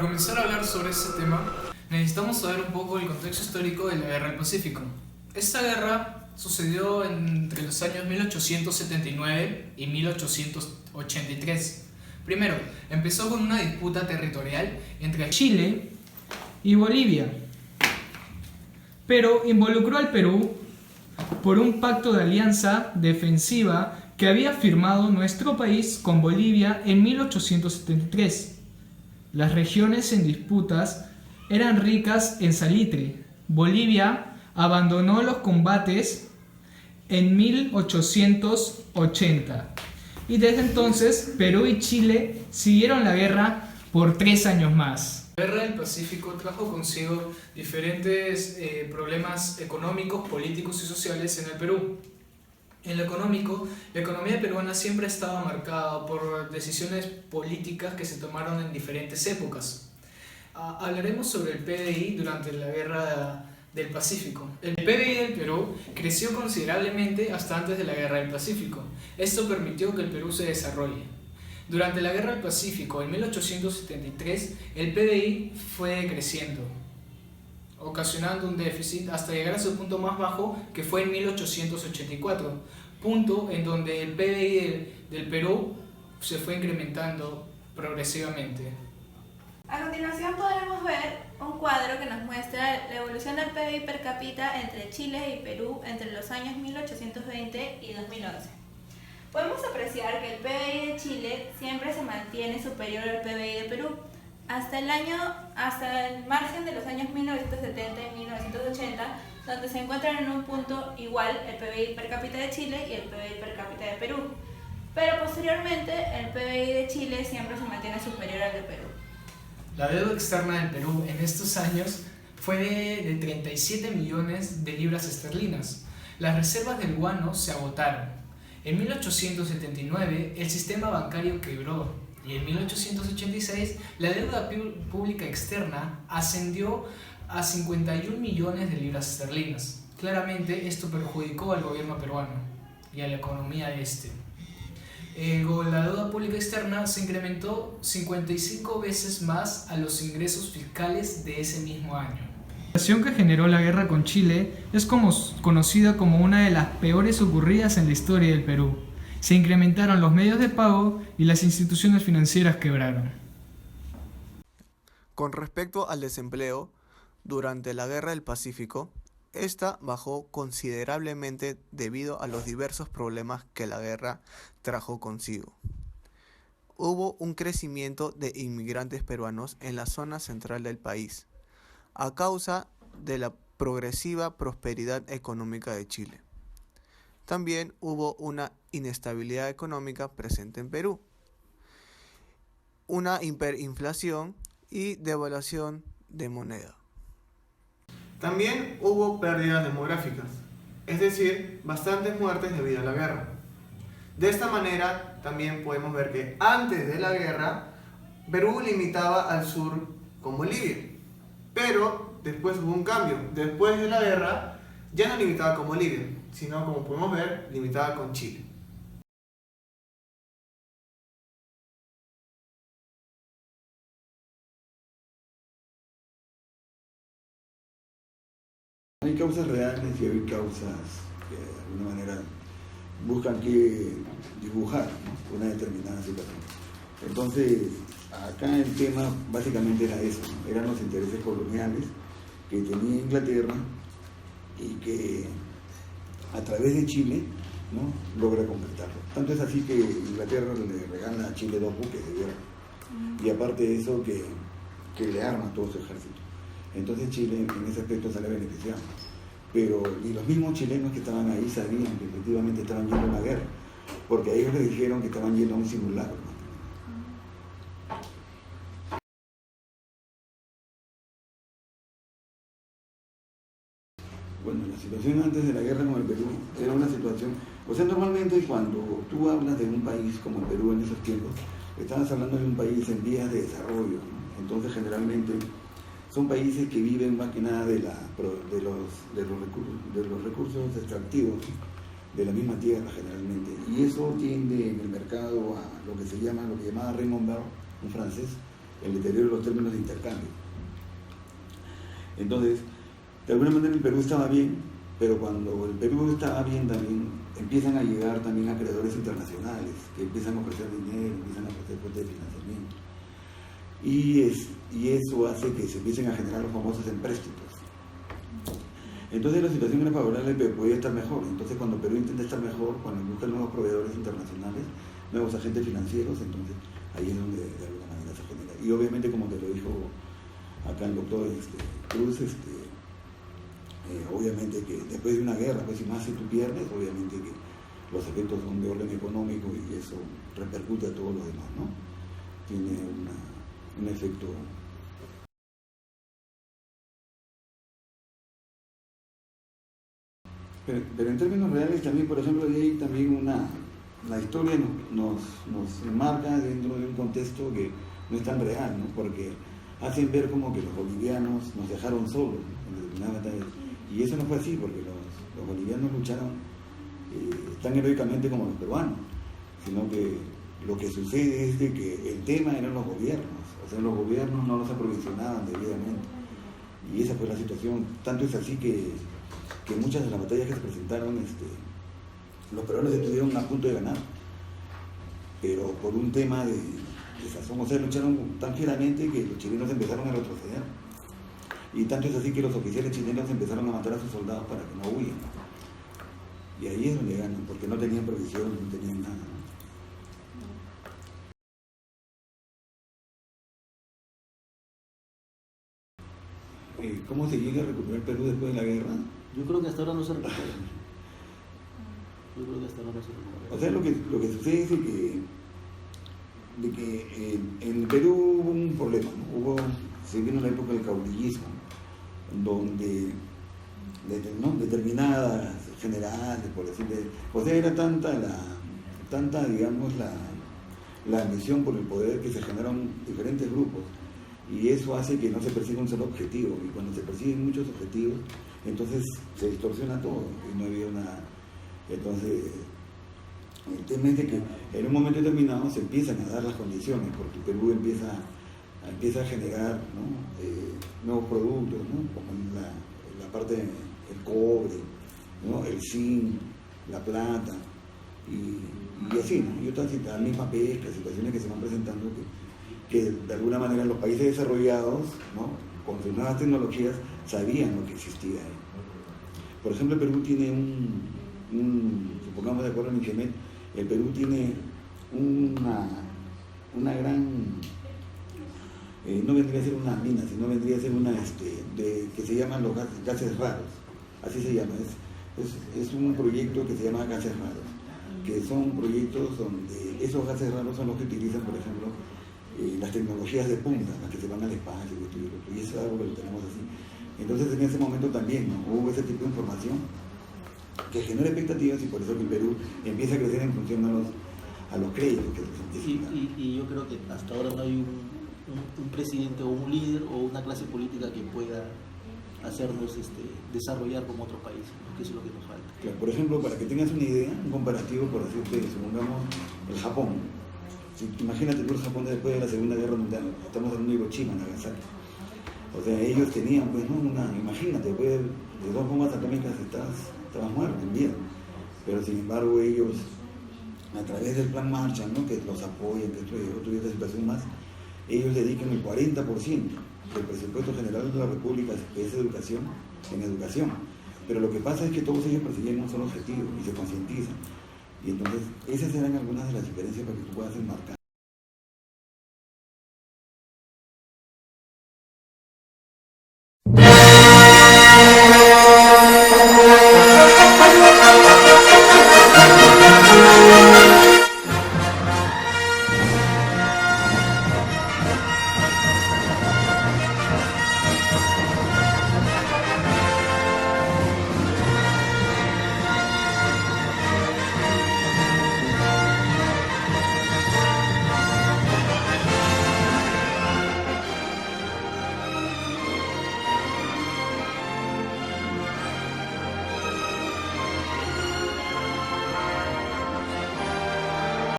comenzar a hablar sobre este tema, necesitamos saber un poco el contexto histórico de la Guerra del Pacífico. Esta guerra sucedió entre los años 1879 y 1883. Primero, empezó con una disputa territorial entre Chile y Bolivia, pero involucró al Perú por un pacto de alianza defensiva que había firmado nuestro país con Bolivia en 1873. Las regiones en disputas eran ricas en salitre. Bolivia abandonó los combates en 1880 y desde entonces Perú y Chile siguieron la guerra por 3 años más. La Guerra del Pacífico trajo consigo diferentes problemas económicos, políticos y sociales en el Perú. En lo económico, la economía peruana siempre ha estado marcada por decisiones políticas que se tomaron en diferentes épocas. Hablaremos sobre el PBI durante la Guerra del Pacífico. El PBI del Perú creció considerablemente hasta antes de la Guerra del Pacífico. Esto permitió que el Perú se desarrolle. Durante la Guerra del Pacífico, en 1873, el PBI fue creciendo, ocasionando un déficit hasta llegar a su punto más bajo, que fue en 1884, punto en donde el PBI del Perú se fue incrementando progresivamente. A continuación podremos ver un cuadro que nos muestra la evolución del PBI per cápita entre Chile y Perú entre los años 1820 y 2011. Podemos apreciar que el PBI de Chile siempre se mantiene superior al PBI de Perú, hasta el margen de los años 1970 y 1980, donde se encuentran en un punto igual el PBI per cápita de Chile y el PBI per cápita de Perú. Pero posteriormente el PBI de Chile siempre se mantiene superior al de Perú. La deuda externa del Perú en estos años fue de 37 millones de libras esterlinas. Las reservas del guano se agotaron. En 1879 el sistema bancario quebró. Y en 1886 la deuda pública externa ascendió a 51 millones de libras esterlinas. Claramente esto perjudicó al gobierno peruano y a la economía de este. La deuda pública externa se incrementó 55 veces más a los ingresos fiscales de ese mismo año. La situación que generó la guerra con Chile es conocida como una de las peores ocurridas en la historia del Perú. Se incrementaron los medios de pago y las instituciones financieras quebraron. Con respecto al desempleo, durante la Guerra del Pacífico, esta bajó considerablemente debido a los diversos problemas que la guerra trajo consigo. Hubo un crecimiento de inmigrantes peruanos en la zona central del país, a causa de la progresiva prosperidad económica de Chile. También hubo una inestabilidad económica presente en Perú, una hiperinflación y devaluación de moneda. También hubo pérdidas demográficas, es decir, bastantes muertes debido a la guerra. De esta manera también podemos ver que antes de la guerra Perú limitaba al sur con Bolivia, pero después hubo un cambio. Después de la guerra ya no limitaba con Bolivia, sino, como podemos ver, limitaba con Chile. Hay causas reales y hay causas que de alguna manera buscan que dibujar, ¿no?, una determinada situación. Entonces, acá el tema básicamente era eso, ¿no? Eran los intereses coloniales que tenía Inglaterra y que a través de Chile, ¿no?, logra completarlo. Tanto es así que Inglaterra le regala a Chile 2 buques de guerra y aparte de eso que le arma todo su ejército. Entonces Chile en ese aspecto sale beneficiado. Pero ni los mismos chilenos que estaban ahí sabían que efectivamente estaban yendo a una guerra, porque a ellos les dijeron que estaban yendo a un simulacro, ¿no? Bueno, la situación antes de la guerra con el Perú era una situación, o sea, normalmente cuando tú hablas de un país como el Perú en esos tiempos, estabas hablando de un país en vías de desarrollo, ¿no? Entonces generalmente son países que viven más que nada de los recursos extractivos de la misma tierra generalmente, y eso tiende en el mercado a lo que llamaba Raymond Barre, un francés, el deterioro de los términos de intercambio. Entonces, de alguna manera el Perú estaba bien, pero cuando el Perú estaba bien también empiezan a llegar también acreedores internacionales que empiezan a ofrecer dinero, empiezan a ofrecer fuentes de financiamiento. Y eso hace que se empiecen a generar los famosos empréstitos. Entonces la situación era favorable, pero podía estar mejor. Entonces cuando Perú intenta estar mejor, cuando busca nuevos proveedores internacionales, nuevos agentes financieros, entonces ahí es donde de alguna manera se genera. Y obviamente, como te lo dijo acá el doctor Cruz, obviamente que después de una guerra, pues y más si tú pierdes, obviamente que los efectos son de orden económico y eso repercute a todos los demás, ¿no? Tiene un efecto. Pero en términos reales también, por ejemplo, hay también la historia nos enmarca dentro de un contexto que no es tan real, ¿no? Porque hacen ver como que los bolivianos nos dejaron solos en determinadas batallas. Y eso no fue así, porque los bolivianos lucharon tan heroicamente como los peruanos, sino que lo que sucede es de que el tema eran los gobiernos, o sea, los gobiernos no los aprovisionaban debidamente. Y esa fue la situación. Tanto es así que muchas de las batallas que se presentaron, los peruanos estuvieron a punto de ganar, pero por un tema de sazón, o sea, lucharon tan fieramente que los chilenos empezaron a retroceder. Y tanto es así que los oficiales chilenos empezaron a matar a sus soldados para que no huyan. Y ahí es donde ganan, porque no tenían provisión, no tenían nada, ¿no? ¿Cómo se llega a recuperar Perú después de la guerra? Yo creo que hasta ahora no se recupera. O sea, lo que sucede es de que en el Perú hubo un problema, ¿no? Se vino la época del caudillismo, donde determinadas generales, por decirle, o sea, era tanta digamos, la ambición por el poder que se generaron diferentes grupos, y eso hace que no se persiga un solo objetivo, y cuando se persiguen muchos objetivos, entonces se distorsiona todo, y no había entonces el tema es de que en un momento determinado se empiezan a dar las condiciones, porque Perú empieza a generar, ¿no? Nuevos productos, ¿no? Como la parte del cobre, ¿no? El zinc, la plata, y así, ¿no? Y otras, la misma pesca, situaciones que se van presentando que de alguna manera los países desarrollados, ¿no? Con sus nuevas tecnologías sabían lo que existía ahí. Por ejemplo, el Perú tiene supongamos de acuerdo en Ingemet, el Perú tiene una gran, no vendría a ser una mina, sino vendría a ser que se llaman los gases raros, así se llama, es un proyecto que se llama gases raros, que son proyectos donde esos gases raros son los que utilizan, por ejemplo, las tecnologías de punta, las que se van al espacio, y eso es algo que lo tenemos así. Entonces en ese momento también, ¿no? Hubo ese tipo de información que genera expectativas, y por eso que el Perú empieza a crecer en función a los créditos que se necesitan. Y yo creo que hasta ahora no hay un presidente o un líder o una clase política que pueda hacernos desarrollar como otros países, ¿no? Que eso es lo que nos falta. Claro, por ejemplo, para que tengas una idea, un comparativo, por decirte, supongamos el Japón. Imagínate tú el Japón después de la Segunda Guerra Mundial, estamos hablando de Hiroshima, Nagasaki. O sea, ellos tenían, pues, ¿no? Imagínate, después de 2 bombas atómicas estabas muerto en vida. Pero sin embargo ellos, a través del plan Marshall, ¿no? Que los apoyan, que otro esta situación más, ellos dedican el 40% del presupuesto general de la República, que es educación, en educación. Pero lo que pasa es que todos ellos persiguen un solo objetivo y se concientizan. Y entonces esas eran algunas de las diferencias para que tú puedas enmarcar.